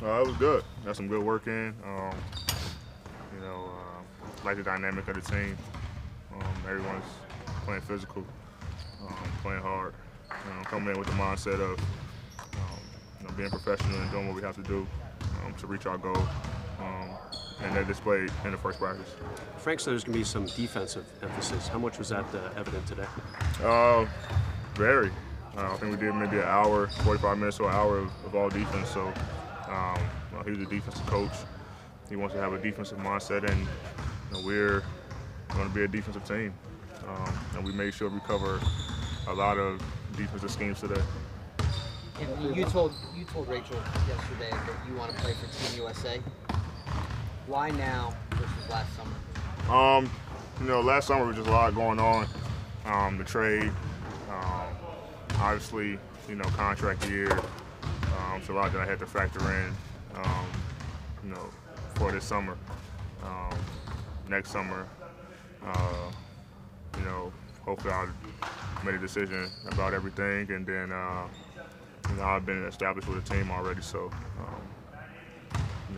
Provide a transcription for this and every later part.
It was good. Got some good work in. You know, like the dynamic of the team. Everyone's playing physical, playing hard. Coming in with the mindset of being professional and doing what we have to do to reach our goal. Um, and that displayed in the first practice. Frank said there's going to be some defensive emphasis. How much was that evident today? Uh, Very. I think we did maybe an hour, 45 minutes to an hour of all defense. So he's a defensive coach. He wants to have a defensive mindset, and we're going to be a defensive team. And we made sure we cover a lot of defensive schemes today. And you told Rachel yesterday that you want to play for Team USA. Why now versus last summer? Last summer was just a lot going on. The trade, obviously, contract year. So a lot that I had to factor in, for this summer. Next summer, hopefully I'll make a decision about everything, and then I've been established with the team already, so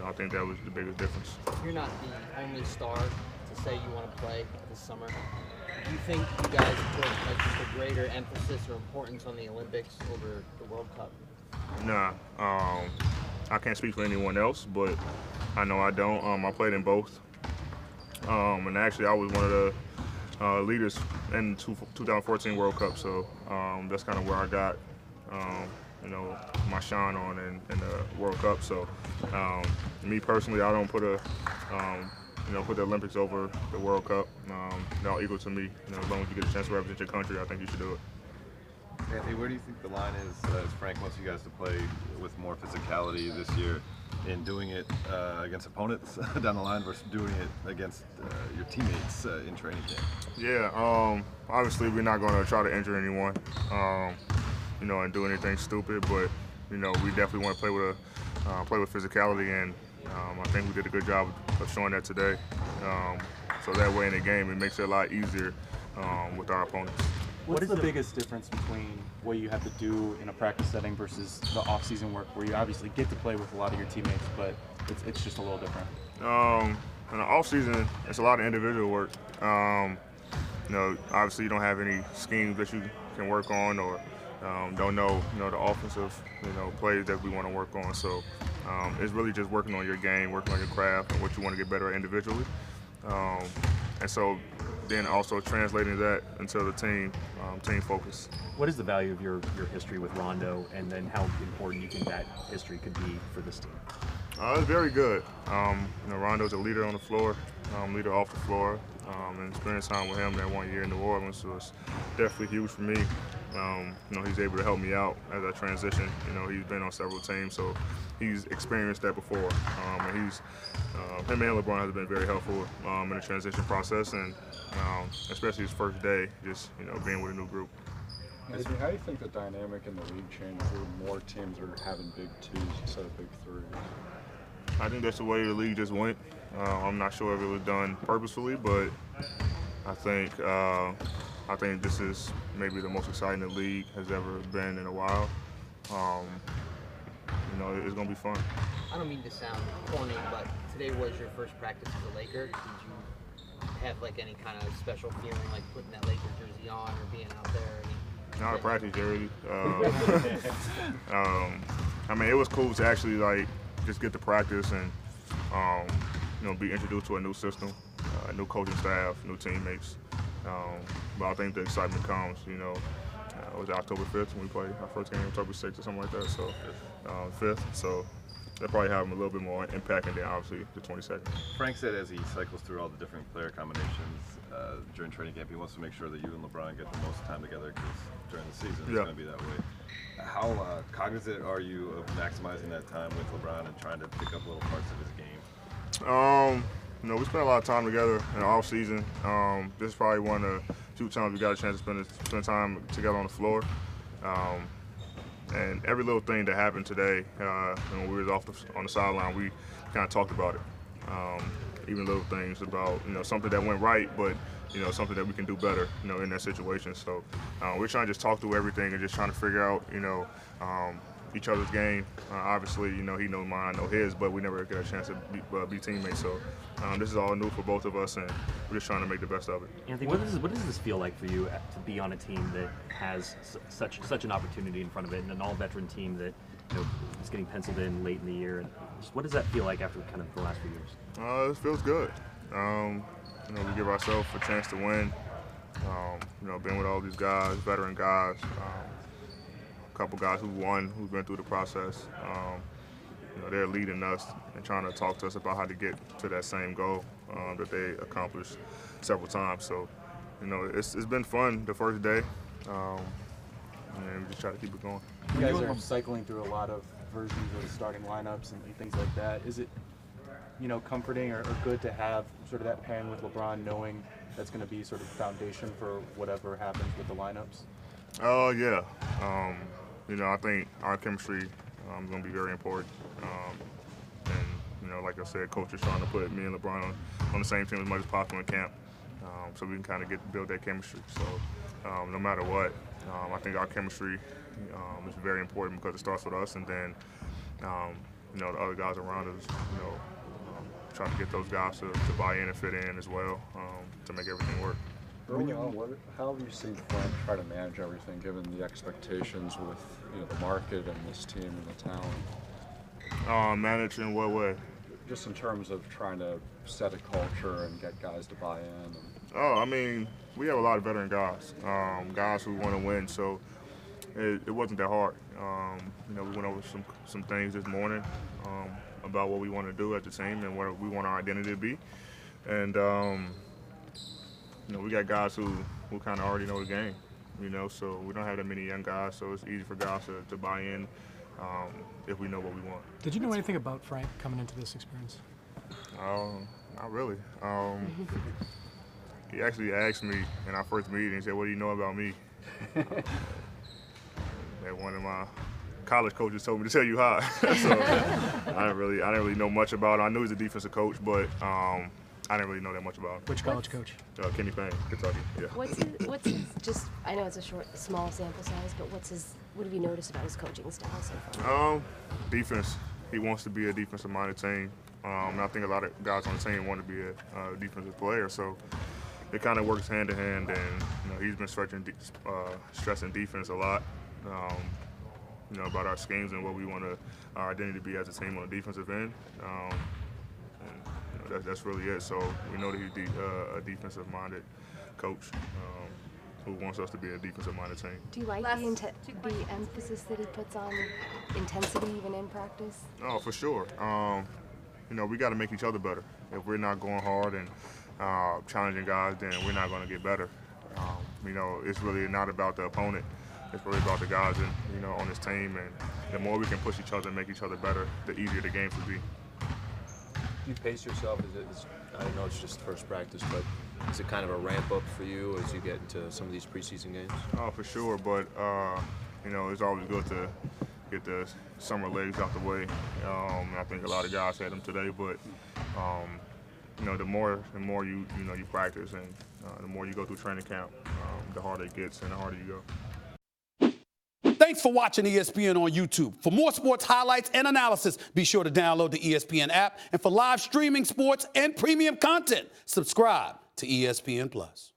I think that was the biggest difference. You're not the only star to say you want to play this summer. Do you think you guys put just a greater emphasis or importance on the Olympics over the World Cup? Nah, I can't speak for anyone else, but I know I don't. I played in both, and actually I was one of the leaders in the 2014 World Cup, so that's kind of where I got my shine on in the World Cup. So me personally, I don't put put the Olympics over the World Cup. They're all equal to me. As long as you get a chance to represent your country, I think you should do it. Anthony, where do you think the line is, as Frank wants you guys to play with more physicality this year, in doing it against opponents down the line versus doing it against your teammates in training camp? Yeah, obviously we're not going to try to injure anyone, and do anything stupid, but we definitely want to play with physicality, and I think we did a good job of showing that today. So that way in the game, it makes it a lot easier with our opponents. What's the biggest difference between what you have to do in a practice setting versus the off-season work, where you obviously get to play with a lot of your teammates, but it's just a little different? In the off-season, it's a lot of individual work. Obviously you don't have any schemes that you can work on, or don't know, the offensive, plays that we want to work on. So it's really just working on your game, working on your craft, and what you want to get better at individually. And so then also translating that into the team focus. What is the value of your history with Rondo, and then how important you think that history could be for this team? It's very good. Rondo's a leader on the floor, leader off the floor, and spending time with him that 1 year in New Orleans was definitely huge for me. He's able to help me out as I transition. He's been on several teams, so he's experienced that before. And him and LeBron has been very helpful in the transition process, and especially his first day, just being with a new group. Anthony, how do you think the dynamic in the league changed where more teams are having big twos instead of big threes? I think that's the way the league just went. I'm not sure if it was done purposefully, but I think this is maybe the most exciting the league has ever been in a while. It's going to be fun. I don't mean to sound corny, but today was your first practice as a Laker. Did you have any kind of special feeling, like putting that Laker jersey on or being out there? Not a practice jersey. It was cool to actually just get to practice and be introduced to a new system, a new coaching staff, new teammates. But I think the excitement comes, it was October 5th when we played our first game, October 6th or something like that, so 5th. So that probably have a little bit more impact than obviously the 22nd. Frank said as he cycles through all the different player combinations during training camp, he wants to make sure that you and LeBron get the most time together, because during the season it's going to be that way. How cognizant are you of maximizing that time with LeBron and trying to pick up little parts of his game? We spent a lot of time together in the off season. This is probably one of the few times we got a chance to spend time together on the floor. And every little thing that happened today, when we were on the sideline, we kind of talked about it. Even little things about something that went right, but something that we can do better in that situation. So we're trying to just talk through everything and just trying to figure out each other's game. Obviously, you know, he knows mine, I know his, but we never get a chance to be teammates. So this is all new for both of us, and we're just trying to make the best of it. Anthony, what does this feel like for you to be on a team that has such an opportunity in front of it, and an all-veteran team that, you know, is getting penciled in late in the year? And just what does that feel like after kind of the last few years? It feels good. You know, we give ourselves a chance to win. You know, being with all these guys, veteran guys, a couple guys who won, who've been through the process. You know, they're leading us and trying to talk to us about how to get to that same goal that they accomplished several times. So, you know, it's been fun the first day, and we just try to keep it going. You guys are cycling through a lot of versions of starting lineups and things like that. Is it, you know, comforting or good to have sort of that pairing with LeBron, knowing that's going to be sort of the foundation for whatever happens with the lineups? Oh, yeah. You know, I think our chemistry is going to be very important. And, you know, like I said, Coach is trying to put me and LeBron on the same team as much as possible in camp, so we can kind of build that chemistry. So no matter what, I think our chemistry is very important because it starts with us, and then, you know, the other guys around us, you know, trying to get those guys to buy in and fit in as well, to make everything work. Early on, how have you seen Frank try to manage everything, given the expectations with, you know, the market and this team and the talent? Manage in what way? Just in terms of trying to set a culture and get guys to buy in. Oh, I mean, we have a lot of veteran guys, guys who want to win, so it wasn't that hard. You know, we went over some things this morning about what we want to do as a team and what we want our identity to be. And, you know, we got guys who kind of already know the game, you know, so we don't have that many young guys, so it's easy for guys to buy in if we know what we want. Did you know anything about Frank coming into this experience? Not really. He actually asked me in our first meeting, he said, "What do you know about me?" And one of my college coaches told me to tell you hi. So I didn't really know much about him. I knew he was a defensive coach, but I didn't really know that much about him. Which college coach? Kenny Payne, Kentucky. Yeah. What's his, just, I know it's a small sample size, but what have you noticed about his coaching style so far? Defense. He wants to be a defensive-minded team. And I think a lot of guys on the team want to be a defensive player, so it kind of works hand in hand. And you know, he's been stressing defense a lot. You know, about our schemes and what we want our identity to be as a team on the defensive end. And you know, that's really it. So we know that he's a defensive-minded coach who wants us to be a defensive-minded team. Do you like the emphasis that he puts on intensity even in practice? Oh, for sure. You know, we got to make each other better. If we're not going hard and challenging guys, then we're not going to get better. You know, it's really not about the opponent. It's really about the guys on this team. And the more we can push each other and make each other better, the easier the games will be. Do you pace yourself? I know it's just first practice, but is it kind of a ramp up for you as you get into some of these preseason games? Oh, for sure. But you know, it's always good to get the summer legs out the way. I think a lot of guys had them today, but you know, the more you practice and the more you go through training camp, the harder it gets and the harder you go. Thanks for watching ESPN on YouTube. For more sports highlights and analysis, be sure to download the ESPN app. And for live streaming sports and premium content, subscribe to ESPN+.